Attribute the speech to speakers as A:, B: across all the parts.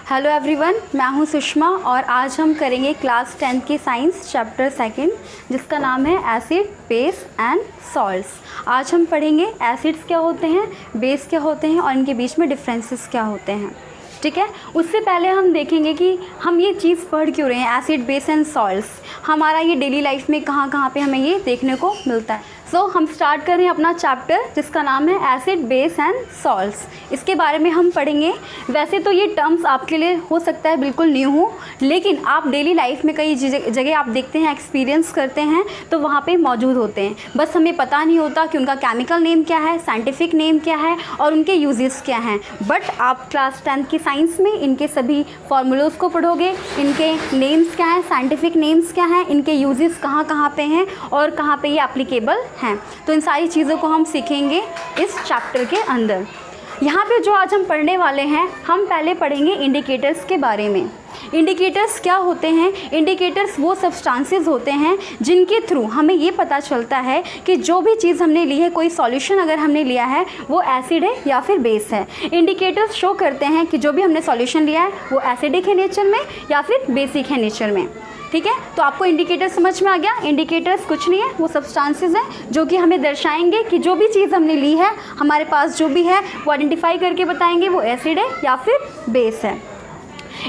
A: Hello everyone, मैं हूं सुषमा और आज हम करेंगे क्लास 10 की साइंस चैप्टर 2 जिसका नाम है एसिड, बेस एंड सॉल्ट्स। आज हम पढ़ेंगे एसिड्स क्या होते हैं, बेस क्या होते हैं और इनके बीच में डिफरेंसेस क्या होते हैं। ठीक है, उससे पहले हम देखेंगे कि हम ये चीज़ पढ़ क्यों रहे हैं, एसिड, बेस एंड सॉल्ट्स। हमारा ये डेली लाइफ में कहाँ कहाँ पे हमें ये देखने को मिलता है। हम स्टार्ट कर रहे हैं अपना चैप्टर जिसका नाम है एसिड, बेस एंड सॉल्ट्स। इसके बारे में हम पढ़ेंगे। वैसे तो ये टर्म्स आपके लिए हो सकता है बिल्कुल न्यू हो, लेकिन आप डेली लाइफ में कई जगह आप देखते हैं, एक्सपीरियंस करते हैं तो वहाँ पे मौजूद होते हैं। बस हमें पता नहीं होता कि उनका केमिकल नेम क्या है, साइंटिफिक नेम क्या है और उनके यूजेस क्या हैं। बट आप क्लास 10 की साइंस में इनके सभी फार्मूलोज़ को पढ़ोगे, इनके नेम्स क्या हैं, साइंटिफिक नेम्स क्या हैं, इनके यूजेस कहाँ कहाँ पे हैं और कहाँ पे ये एप्लीकेबल हैं। तो इन सारी चीज़ों को हम सीखेंगे इस चैप्टर के अंदर। यहाँ पे जो आज हम पढ़ने वाले हैं, हम पहले पढ़ेंगे इंडिकेटर्स के बारे में। इंडिकेटर्स क्या होते हैं? इंडिकेटर्स वो सब्सटेंसेस होते हैं जिनके थ्रू हमें ये पता चलता है कि जो भी चीज़ हमने ली है, कोई सॉल्यूशन अगर हमने लिया है, वो एसिड है या फिर बेस है। इंडिकेटर्स शो करते हैं कि जो भी हमने सॉल्यूशन लिया है वो एसिडिक है नेचर में या फिर बेसिक है नेचर में। ठीक है, तो आपको इंडिकेटर समझ में आ गया। इंडिकेटर्स कुछ नहीं है, वो सब्सटेंसेस हैं जो कि हमें दर्शाएंगे कि जो भी चीज़ हमने ली है, हमारे पास जो भी है वो आइडेंटिफाई करके बताएंगे वो एसिड है या फिर बेस है।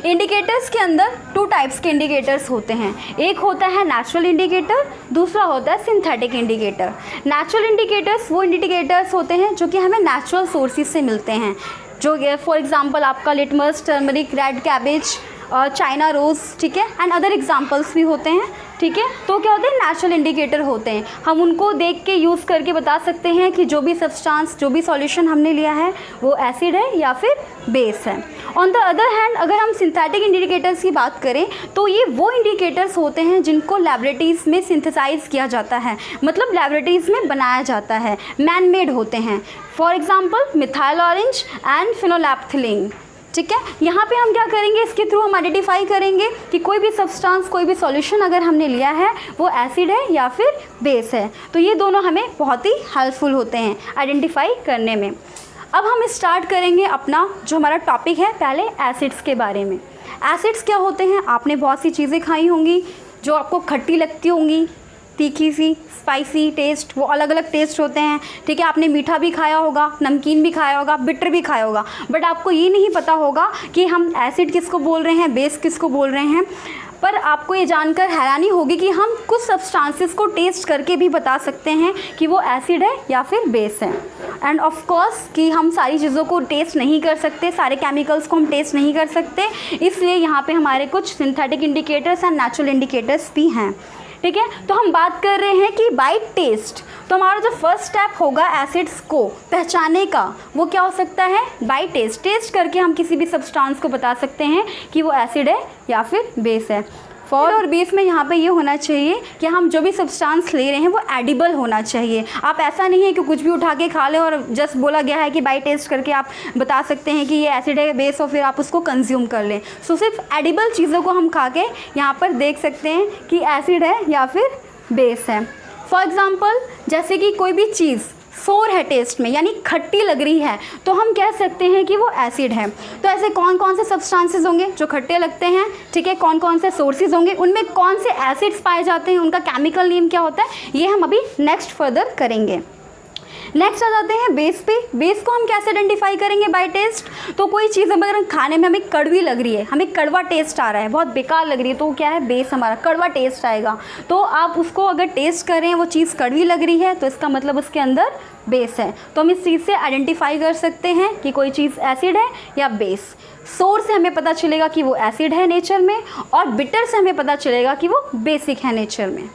A: इंडिकेटर्स के अंदर 2 टाइप्स के इंडिकेटर्स होते हैं। एक होता है नेचुरल इंडिकेटर, दूसरा होता है सिंथेटिक इंडिकेटर। नेचुरल इंडिकेटर्स वो इंडिकेटर्स होते हैं जो कि हमें नेचुरल सोर्सेज से मिलते हैं, जो फॉर एग्जांपल आपका litmus, turmeric, red cabbage, China rose, ठीक है, एंड अदर एग्जांपल्स भी होते हैं। ठीक है, तो क्या होते हैं, नेचुरल इंडिकेटर होते हैं। हम उनको देख के यूज़ करके बता सकते हैं कि जो भी सब्सटेंस, जो भी सॉल्यूशन हमने लिया है वो एसिड है या फिर बेस है। ऑन द अदर हैंड अगर हम सिंथेटिक इंडिकेटर्स की बात करें तो ये वो इंडिकेटर्स होते हैं जिनको लैबोरेटरीज़ में सिंथेसाइज किया जाता है, मतलब लैबोरेटरीज़ में बनाया जाता है, मैन मेड होते हैं। For example methyl orange and phenolphthalein. ठीक है, यहाँ पे हम क्या करेंगे, इसके थ्रू हम आइडेंटिफाई करेंगे कि कोई भी सब्सटेंस, कोई भी सॉल्यूशन अगर हमने लिया है वो एसिड है या फिर बेस है। तो ये दोनों हमें बहुत ही हेल्पफुल होते हैं आइडेंटिफाई करने में। अब हम स्टार्ट करेंगे अपना जो हमारा टॉपिक है, पहले एसिड्स के बारे में। एसिड्स क्या होते हैं? आपने बहुत सी चीज़ें खाई होंगी जो आपको खट्टी लगती होंगी, तीखी सी, स्पाइसी टेस्ट, वो अलग अलग टेस्ट होते हैं। ठीक है, आपने मीठा भी खाया होगा, नमकीन भी खाया होगा, बिटर भी खाया होगा, बट आपको ये नहीं पता होगा कि हम एसिड किसको बोल रहे हैं, बेस किसको बोल रहे हैं। पर आपको ये जानकर हैरानी होगी कि हम कुछ सब्सटेंसेस को टेस्ट करके भी बता सकते हैं कि वो एसिड है या फिर बेस है। एंड ऑफ कोर्स कि हम सारी चीज़ों को टेस्ट नहीं कर सकते, सारे केमिकल्स को हम टेस्ट नहीं कर सकते, इसलिए यहाँ पे हमारे कुछ synthetic indicators and natural indicators भी हैं। ठीक है, तो हम बात कर रहे हैं कि बाय टेस्ट। तो हमारा जो फर्स्ट स्टेप होगा एसिड्स को पहचानने का, वो क्या हो सकता है, बाय टेस्ट। टेस्ट करके हम किसी भी सब्सटेंस को बता सकते हैं कि वो एसिड है या फिर बेस है। फॉर और बेस में यहाँ पे ये होना चाहिए कि हम जो भी सब्सटेंस ले रहे हैं वो एडिबल होना चाहिए। आप ऐसा नहीं है कि कुछ भी उठा के खा लें और जस्ट बोला गया है कि बाय टेस्ट करके आप बता सकते हैं कि ये एसिड है, बेस, और फिर आप उसको कंज्यूम कर लें। सो सिर्फ एडिबल चीज़ों को हम खा के यहाँ पर देख सकते हैं कि एसिड है या फिर बेस है। फॉर एग्ज़ाम्पल जैसे कि कोई भी चीज़ सोर है टेस्ट में, यानी खट्टी लग रही है, तो हम कह सकते हैं कि वो एसिड है। तो ऐसे कौन कौन से सब्सटेंसेस होंगे जो खट्टे लगते हैं, ठीक है, कौन कौन से सोर्सेज होंगे, उनमें कौन से एसिड्स पाए जाते हैं, उनका केमिकल नेम क्या होता है, ये हम अभी नेक्स्ट फर्दर करेंगे। नेक्स्ट आ जाते हैं बेस पे। बेस को हम कैसे आइडेंटिफाई करेंगे बाय टेस्ट? तो कोई चीज़ अगर खाने में हमें कड़वी लग रही है, हमें कड़वा टेस्ट आ रहा है, बहुत बेकार लग रही है, तो क्या है, बेस हमारा कड़वा टेस्ट आएगा। तो आप उसको अगर टेस्ट कर रहे हैं, वो चीज़ कड़वी लग रही है, तो इसका मतलब उसके अंदर बेस है। तो हम इस चीज़ से आइडेंटिफाई कर सकते हैं कि कोई चीज़ एसिड है या बेस। सोर से हमें पता चलेगा कि वो एसिड है नेचर में, और बिटर से हमें पता चलेगा कि वो बेसिक है नेचर में।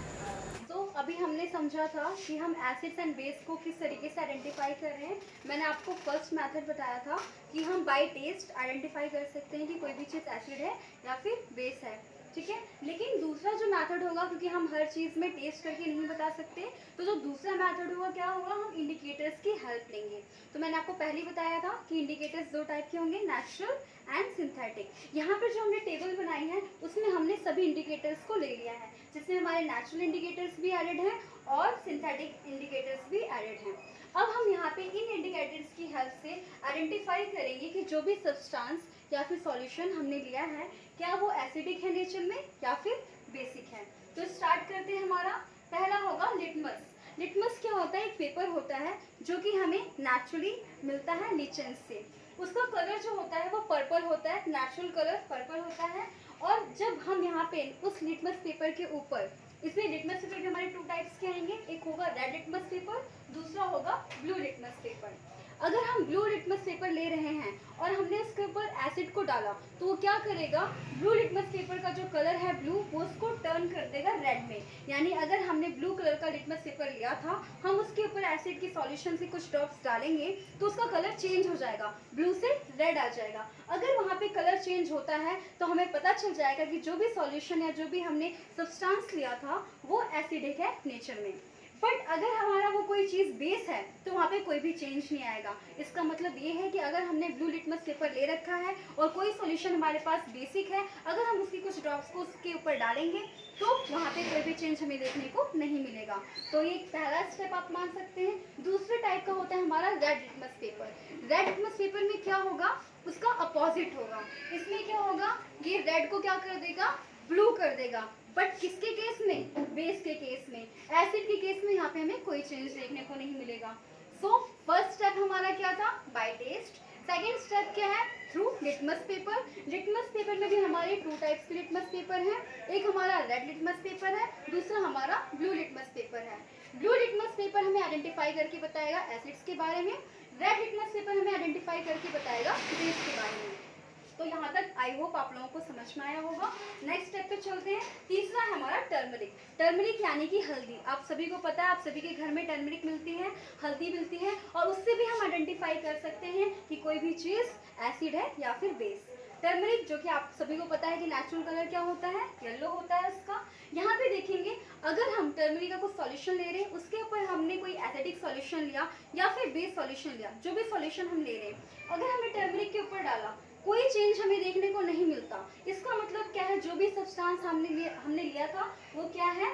A: अभी हमने समझा था कि हम एसिड्स एंड बेस को किस तरीके से आइडेंटिफाई कर रहे हैं। मैंने आपको फर्स्ट मेथड बताया था कि हम बाय टेस्ट आइडेंटिफाई कर सकते हैं कि कोई भी चीज़ एसिड है या फिर बेस है। ठीक है, लेकिन दूसरा जो मेथड होगा, क्योंकि हम हर चीज़ में टेस्ट करके नहीं बता सकते, तो जो दूसरा मेथड होगा क्या होगा, हम इंडिकेटर्स की हेल्प लेंगे। तो मैंने आपको पहले ही बताया था कि इंडिकेटर्स 2 टाइप के होंगे, नेचुरल एंड सिंथेटिक। यहाँ पर जो हमने टेबल बनाई है उसमें हमने सभी इंडिकेटर्स को ले लिया है, जिसमें हमारे नेचुरल इंडिकेटर्स भी एडेड हैं और सिंथेटिक इंडिकेटर्स भी एडेड हैं। अब हम यहाँ पे इन इंडिकेटर्स की हेल्प से आइडेंटिफाई करेंगे कि जो भी सब्सटेंस या फिर सॉल्यूशन हमने लिया है, क्या वो एसिडिक है नेचर में या फिर बेसिक है। तो स्टार्ट करते हैं। हमारा पहला होगा लिटमस। लिटमस क्या होता है? एक पेपर होता है जो कि हमें नेचुरली मिलता है नीचे से। उसका कलर जो होता है वो पर्पल होता है, नेचुरल कलर पर्पल होता है। और जब हम यहाँ पे उस लिटमस पेपर के ऊपर, इसमें लिटमस पेपर के हमारे 2 टाइप्स के आएंगे, एक होगा रेड लिटमस पेपर, दूसरा होगा ब्लू लिटमस पेपर। अगर हम ब्लू लिटमस पेपर ले रहे हैं और हमने इसके ऊपर एसिड को डाला तो वो क्या करेगा? ब्लू लिटमस पेपर का जो कलर है ब्लू, वो उसको टर्न कर देगा रेड में। यानी अगर हमने ब्लू कलर का लिटमस पेपर लिया था, हम उसके ऊपर एसिड की सॉल्यूशन से कुछ ड्रॉप्स डालेंगे तो उसका कलर चेंज हो जाएगा, ब्लू से रेड आ जाएगा। अगर वहाँ पे कलर चेंज होता है तो हमें पता चल जाएगा कि जो भी सॉल्यूशन या जो भी हमने सब्सटेंस लिया था वो एसिडिक है नेचर में। बट अगर हमारा वो कोई चीज़ बेस है तो वहाँ पे कोई भी चेंज नहीं आएगा। इसका मतलब ये है कि अगर हमने ब्लू लिटमस पेपर ले रखा है और कोई सॉल्यूशन हमारे पास बेसिक है, अगर हम उसकी कुछ ड्रॉप्स को उसके ऊपर डालेंगे तो वहाँ पे कोई भी चेंज हमें देखने को नहीं मिलेगा। तो ये पहला स्टेप आप मान सकते हैं। दूसरे टाइप का होता है हमारा red litmus paper. Red litmus paper में क्या होगा? उसका अपोजिट होगा। इसमें क्या होगा? ये रेड को क्या कर देगा? ब्लू कर देगा। बट किसके केस में? बेस के केस में। एसिड के केस में यहाँ पे हमें कोई चेंज देखने को नहीं मिलेगा। सो फर्स्ट स्टेप हमारा क्या था? Bye test. सेकेंड स्टेप क्या है? Through litmus paper. Litmus paper में भी हमारे 2 टाइप्स के लिटमस पेपर हैं। एक हमारा रेड लिटमस पेपर है, दूसरा हमारा ब्लू लिटमस पेपर है। ब्लू लिटमस पेपर हमें आइडेंटिफाई करके बताएगा एसिड्स के बारे में, रेड लिटमस पेपर हमें आइडेंटिफाई करके बताएगा बेस के बारे में। तो यहाँ तक आई होप आप लोगों को समझ में आया होगा। नेक्स्ट स्टेप पे चलते हैं। तीसरा है हमारा टर्मरिक। टर्मरिक यानी कि हल्दी। आप सभी को पता है, आप सभी के घर में टर्मरिक मिलती है, हल्दी मिलती है, और उससे भी हम आइडेंटिफाई कर सकते हैं कि कोई भी चीज़ एसिड है या फिर बेस। टर्मरिक जो कि आप सभी को पता है कि नेचुरल कलर क्या होता है? येलो होता है उसका। यहाँ पे देखेंगे, अगर हम टर्मरिक का कुछ सॉल्यूशन ले रहे हैं, उसके ऊपर हमने कोई एसिडिक सॉल्यूशन लिया या फिर बेस सॉल्यूशन लिया, जो भी सॉल्यूशन हम ले रहे हैं, अगर हमने टर्मरिक के ऊपर डाला, कोई चेंज हमें देखने को नहीं मिलता। इसका मतलब क्या है? जो भी सब्सटेंस हमने लिया था वो क्या है?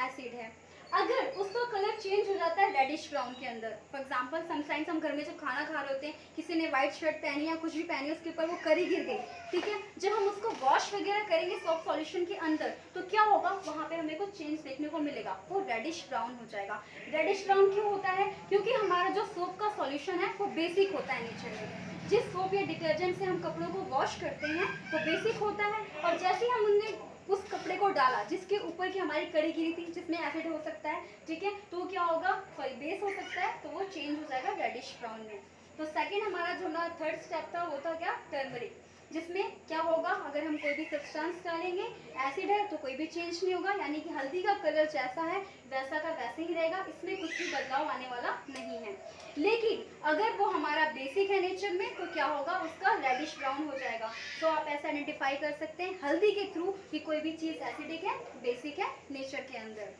A: एसिड है। अगर उसका कलर चेंज हो जाता है रेडिश ब्राउन के अंदर, फॉर एग्जांपल समटाइम्स हम घर में जब खाना खा रहे होते हैं, किसी ने व्हाइट शर्ट पहनी या कुछ भी पहनी, उसके ऊपर वो करी गिर गई, ठीक है, जब हम उसको वॉश वगैरह करेंगे सोप सॉल्यूशन के अंदर तो क्या होगा? वहाँ पे हमें कुछ चेंज देखने को मिलेगा, वो रेडिश ब्राउन हो जाएगा। रेडिश ब्राउन क्यों होता है? क्योंकि हमारा जो सोप का सॉल्यूशन है वो बेसिक होता है नेचर में। जिस सोप या डिटर्जेंट से हम कपड़ों को वॉश करते हैं वो बेसिक होता है, और जैसे ही हम उनने उस कपड़े को डाला जिसके ऊपर की हमारी कड़ी गिरी थी, जिसमें एसिड हो सकता है, ठीक है, तो क्या होगा? सॉरी, बेस हो सकता है, तो वो चेंज हो जाएगा रेडिश ब्राउन में। तो सेकेंड हमारा जो हमारा थर्ड स्टेप था वो था क्या? टर्मरिक। जिसमें क्या होगा? अगर हम कोई भी सब्सटेंस डालेंगे, एसिड है तो कोई भी चेंज नहीं होगा, यानी कि हल्दी का कलर जैसा है वैसा का वैसे ही रहेगा, इसमें कुछ भी बदलाव आने वाला नहीं है। लेकिन अगर वो हमारा बेसिक है नेचर में तो क्या होगा? उसका रेडिश ब्राउन हो जाएगा। तो आप ऐसा आइडेंटिफाई कर सकते हैं हल्दी के थ्रू कि कोई भी चीज़ एसिडिक है, बेसिक है नेचर के अंदर।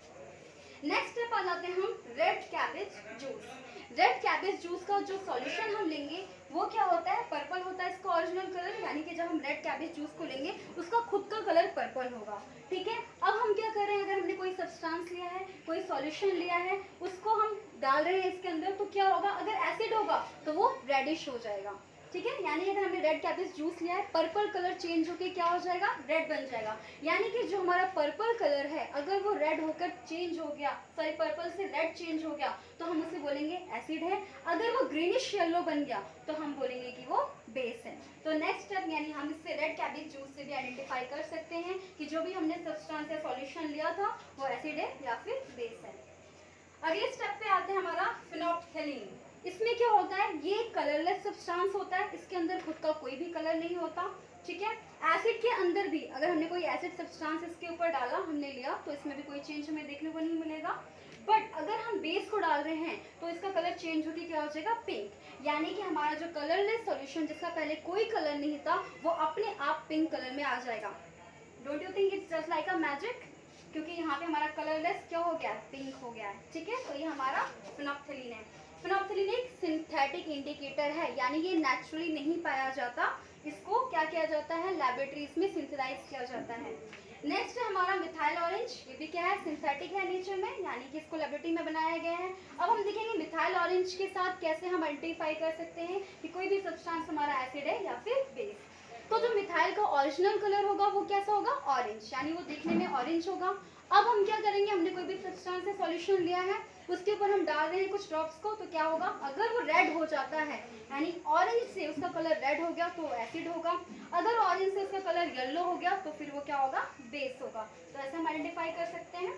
A: नेक्स्ट स्टेप आ जाते हैं हम red cabbage juice. Red cabbage juice का जो सॉल्यूशन हम लेंगे वो क्या होता है? पर्पल होता है इसका ओरिजिनल कलर, यानी कि जब हम रेड कैबेज जूस को लेंगे उसका खुद का कलर पर्पल होगा, ठीक है। अब हम क्या कर रहे हैं? अगर हमने कोई सब्सटेंस लिया है, कोई सॉल्यूशन लिया है, उसको हम डाल रहे हैं इसके अंदर, तो क्या होगा? अगर एसिड होगा तो वो रेडिश हो जाएगा, ठीक है। यानी अगर हमने रेड कैबेज जूस लिया है, पर्पल कलर चेंज होके क्या हो जाएगा? रेड बन जाएगा। यानी कि जो हमारा पर्पल कलर है अगर वो रेड होकर चेंज हो गया, सॉरी पर्पल से रेड चेंज हो गया, तो हम उसे बोलेंगे एसिड है। अगर वो ग्रीनिश येलो बन गया तो हम बोलेंगे कि वो बेस है। तो नेक्स्ट स्टेप, यानी हम इससे रेड कैबेज जूस से भी आइडेंटिफाई कर सकते हैं कि जो भी हमने सब्सटेंस या सॉल्यूशन लिया था वो एसिड है या फिर बेस है। अगले स्टेप पे आते हैं हमारा फिनोल्फ्थेलीन। इसमें क्या होता है? ये कलरलेस सब्सटेंस होता है, इसके अंदर खुद का कोई भी कलर नहीं होता, ठीक है। एसिड के अंदर भी अगर हमने कोई एसिड सब्सटेंस इसके ऊपर डाला, हमने लिया, तो इसमें भी कोई चेंज हमें देखने को नहीं मिलेगा। बट अगर हम बेस को डाल रहे हैं तो इसका कलर चेंज होकर क्या हो जाएगा? पिंक। यानी कि हमारा जो कलरलेस सॉल्यूशन जिसका पहले कोई कलर नहीं था वो अपने आप पिंक कलर में आ जाएगा। Don't you think it's just like a magic? क्योंकि यहाँ पे हमारा कलरलेस क्या हो गया? पिंक हो गया है, ठीक है। तो ये हमारा फिनोल्फ्थेलीन है। फिनोल्फ्थेलीन एक सिंथेटिक इंडिकेटर है, यानी ये नेचुरली नहीं पाया जाता, इसको क्या किया जाता है? लैबोरेटरीज में सिंथेसाइज किया जाता है। नेक्स्ट है हमारा मिथाइल ऑरेंज। ये भी क्या है? सिंथेटिक है नेचर में, यानी कि इसको लैबोरेटरी में बनाया गया है। अब हम देखेंगे मिथाइल ऑरेंज के साथ कैसे हम आइडेंटिफाई कर सकते हैं कि कोई भी सब्सटेंस हमारा एसिड है या फिर बेस। ओरिजिनल कलर होगा वो कैसा होगा, ऑरेंज, यानी वो देखने में ऑरेंज होगा। अब हम क्या करेंगे, हमने कोई भी सब्सटेंस से सॉल्यूशन लिया है, उसके ऊपर हम डाल रहे हैं कुछ ड्रॉप्स को, तो क्या होगा, अगर वो रेड हो जाता है यानी ऑरेंज से उसका कलर रेड हो गया तो एसिड होगा, अगर ऑरेंज से उसका कलर येलो हो गया तो फिर वो क्या होगा, बेस होगा। तो ऐसे हम आइडेंटिफाई कर सकते हैं।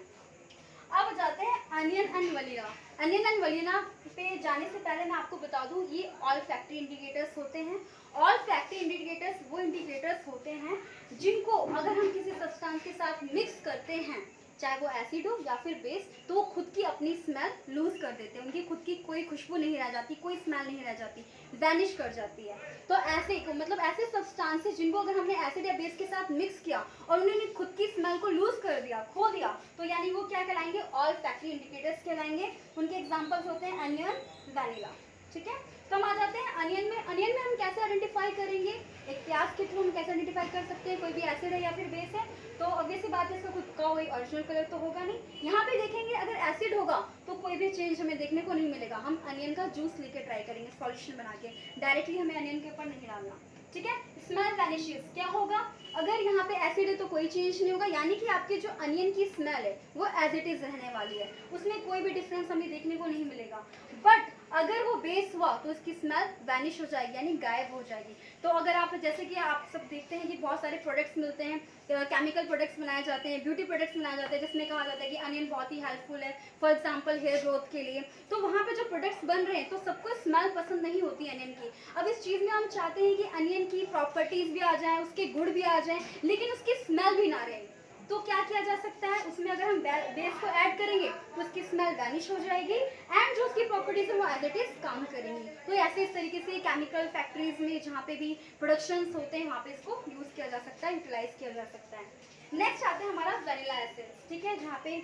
A: अब जाते हैं onion and vanilla. Onion and vanilla पे जाने से पहले मैं आपको बता दूं, ये ऑल फैक्ट्री इंडिकेटर्स होते हैं। ऑल फैक्ट्री इंडिकेटर्स वो इंडिकेटर्स होते हैं जिनको अगर हम किसी सब्सटेंस के साथ मिक्स करते हैं, चाहे वो एसिड हो या फिर बेस, तो वो खुद की अपनी स्मेल लूज कर देते हैं, उनकी खुद की कोई खुशबू नहीं रह जाती, कोई स्मेल नहीं रह जाती, वैनिश कर जाती है। तो ऐसे मतलब ऐसे सब्सटेंसेस जिनको अगर हमने एसिड या बेस के साथ मिक्स किया और उन्होंने खुद की स्मेल को लूज कर दिया, खो दिया, तो यानी वो क्या कहलाएंगे, ऑल फैक्ट्री इंडिकेटर्स कहलाएंगे। उनके एग्जाम्पल्स होते हैं अनियन, वैनिला। ठीक है, तो हम आ जाते हैं अनियन में। अनियन में हम कैसे आइडेंटिफाई करेंगे, एक प्याज के थ्रू हम कैसे आइडेंटिफाई कर सकते हैं कोई भी एसिड है या फिर बेस है। तो ऑब्वियस सी बात है, इसका खुद का कोई ओरिजिनल कलर तो होगा नहीं। यहाँ पे देखेंगे अगर एसिड होगा तो कोई भी चेंज हमें देखने को नहीं मिलेगा। हम अनियन का जूस लेके ट्राई करेंगे सॉल्यूशन बना के, डायरेक्टली हमें अनियन के ऊपर नहीं डालना। ठीक है, स्मेल वैनिशेस, क्या होगा, अगर यहाँ पे एसिड है तो कोई चेंज नहीं होगा, यानी कि आपके जो अनियन की स्मेल है वो एज इट इज रहने वाली है, उसमें कोई भी डिफरेंस हमें देखने को नहीं मिलेगा। बट अगर वो बेस हुआ तो उसकी स्मेल वैनिश हो जाएगी, यानी गायब हो जाएगी। तो अगर आप जैसे कि आप सब देखते हैं कि बहुत सारे प्रोडक्ट्स मिलते हैं, केमिकल प्रोडक्ट्स बनाए जाते हैं, ब्यूटी प्रोडक्ट्स बनाए जाते हैं, जिसमें कहा जाता है कि अनियन बहुत ही हेल्पफुल है फॉर एग्जांपल हेयर ग्रोथ के लिए। तो वहाँ पे जो प्रोडक्ट्स बन रहे हैं तो सबको स्मेल पसंद नहीं होती अनियन की। अब इस चीज़ में हम चाहते हैं कि अनियन की प्रॉपर्टीज़ भी आ जाएँ, उसके गुण भी आ जाएँ, लेकिन उसकी स्मेल भी ना रहे। तो क्या किया जा सकता है, उसमें अगर हम बेस को ऐड करेंगे तो उसकी स्मेल वैनिश हो जाएगी एंड जो उसकी प्रॉपर्टीज है वो एज इट इज काम करेंगी। तो ऐसे इस तरीके से केमिकल फैक्ट्रीज में जहाँ पे भी प्रोडक्शंस होते हैं वहाँ पे इसको यूज किया जा सकता है, यूटिलाइज किया जा सकता है। नेक्स्ट आते हैं हमारा वनीला एसेंस। ठीक है, जहाँ पे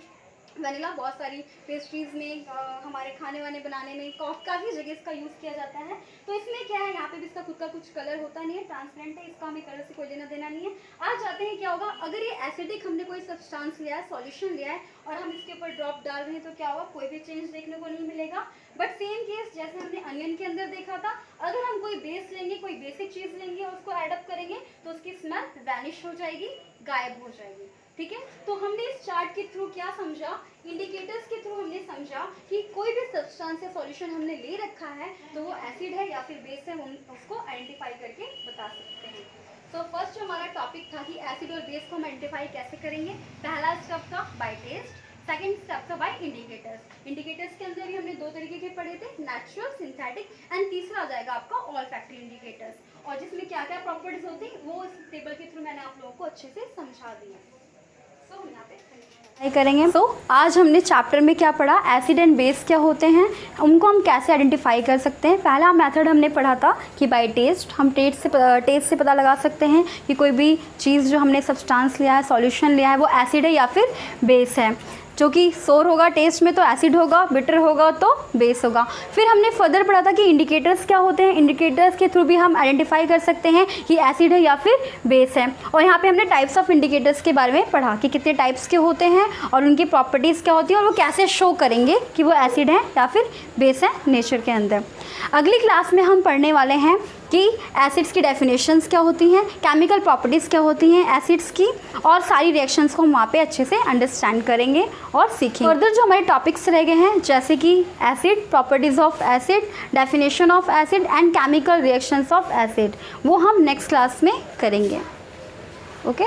A: वनीला बहुत सारी पेस्ट्रीज़ में, हमारे खाने वाने बनाने में, काफ़ी जगह इसका यूज़ किया जाता है। तो इसमें क्या है, यहाँ पे भी इसका खुद का कुछ कलर होता नहीं है, ट्रांसपेरेंट है, इसका हमें कलर से कोई लेना देना नहीं है। आज जाते हैं क्या होगा, अगर ये एसिडिक हमने कोई सब्सटेंस लिया है, सॉल्यूशन लिया है और हम इसके ऊपर ड्रॉप डाल रहे हैं, तो क्या होगा, कोई भी चेंज देखने को नहीं मिलेगा। बट सेम केस जैसे हमने अनियन के अंदर देखा था, अगर हम कोई बेस लेंगे, कोई बेसिक चीज़ लेंगे और उसको एडअप करेंगे तो उसकी स्मेल वैनिश हो जाएगी, गायब हो जाएगी। ठीक है, तो हमने इस चार्ट के थ्रू क्या समझा, इंडिकेटर्स के थ्रू हमने समझा कि कोई भी सब्सटेंस या सॉल्यूशन हमने ले रखा है तो वो एसिड है या फिर बेस है, हम उसको आइडेंटिफाई करके बता सकते हैं। तो फर्स्ट जो हमारा टॉपिक था कि एसिड और बेस को हम आइडेंटिफाई कैसे करेंगे, पहला स्टेप था बाय टेस्ट, सेकेंड स्टेप था बाय इंडिकेटर्स। इंडिकेटर्स के अंदर भी हमने दो तरीके के पढ़े थे, नेचुरल, सिंथेटिक, एंड तीसरा आ जाएगा आपका ऑल फैक्ट्री इंडिकेटर्स, और जिसमें क्या क्या प्रॉपर्टीज होती है वो इस टेबल के थ्रू मैंने आप लोगों को अच्छे से समझा दिया।
B: करेंगे। तो आज हमने चैप्टर में क्या पढ़ा, एसिड एंड बेस क्या होते हैं, उनको हम कैसे आइडेंटिफाई कर सकते हैं। पहला मेथड हमने पढ़ा था कि बाय टेस्ट, हम टेस्ट से पता लगा सकते हैं कि कोई भी चीज़ जो हमने सब्सटेंस लिया है, सॉल्यूशन लिया है, वो एसिड है या फिर बेस है। जो कि सोर होगा टेस्ट में तो एसिड होगा, बिटर होगा तो बेस होगा। फिर हमने फर्दर पढ़ा था कि इंडिकेटर्स क्या होते हैं, इंडिकेटर्स के थ्रू भी हम आइडेंटिफाई कर सकते हैं कि एसिड है या फिर बेस है। और यहाँ पे हमने टाइप्स ऑफ इंडिकेटर्स के बारे में पढ़ा कि कितने टाइप्स के होते हैं और उनकी प्रॉपर्टीज़ क्या होती है और वो कैसे शो करेंगे कि वो एसिड है या फिर बेस है नेचर के अंदर। अगली क्लास में हम पढ़ने वाले हैं कि एसिड्स की डेफिनेशंस क्या होती हैं, केमिकल प्रॉपर्टीज़ क्या होती हैं एसिड्स की, और सारी रिएक्शंस को हम वहाँ पे अच्छे से अंडरस्टैंड करेंगे और सीखेंगे। फर्दर जो हमारे टॉपिक्स रह गए हैं जैसे कि acid, properties of acid, definition of acid and chemical reactions of acid, वो हम नेक्स्ट क्लास में करेंगे। ओके।